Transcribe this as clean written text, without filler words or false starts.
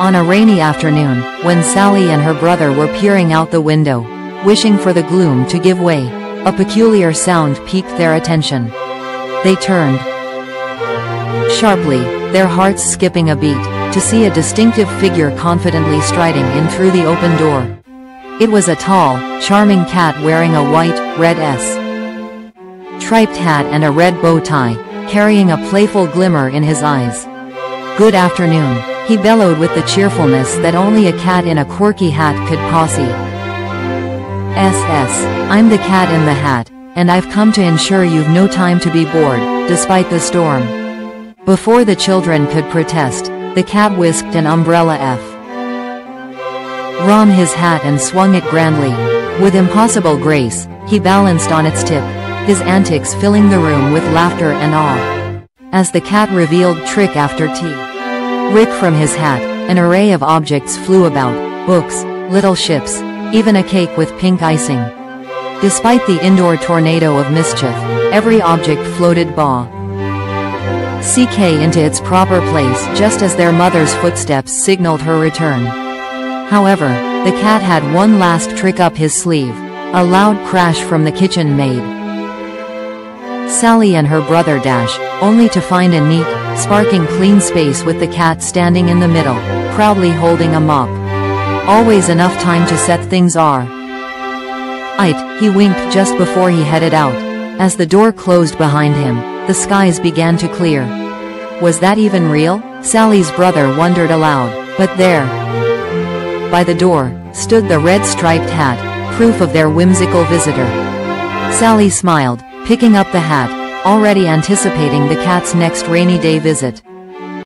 On a rainy afternoon, when Sally and her brother were peering out the window, wishing for the gloom to give way, a peculiar sound piqued their attention. They turned sharply, their hearts skipping a beat, to see a distinctive figure confidently striding in through the open door. It was a tall, charming cat wearing a white, red striped hat and a red bow tie, carrying a playful glimmer in his eyes. "Good afternoon," he bellowed with the cheerfulness that only a cat in a quirky hat could possess. "I'm the cat in the hat, and I've come to ensure you've no time to be bored, despite the storm." Before the children could protest, the cat whisked an umbrella from his hat and swung it grandly. With impossible grace, he balanced on its tip, his antics filling the room with laughter and awe. As the cat revealed trick after trick from his hat, an array of objects flew about: books, little ships, even a cake with pink icing. Despite the indoor tornado of mischief, every object floated into its proper place just as their mother's footsteps signaled her return. However, the cat had one last trick up his sleeve: a loud crash from the kitchen maid. Sally and her brother dash, only to find a neat, sparkling clean space with the cat standing in the middle, proudly holding a mop. "Always enough time to set things right." He winked just before he headed out. As the door closed behind him, the skies began to clear. Was that even real? Sally's brother wondered aloud. But there, by the door, stood the red striped hat, proof of their whimsical visitor. Sally smiled, picking up the hat, already anticipating the cat's next rainy day visit.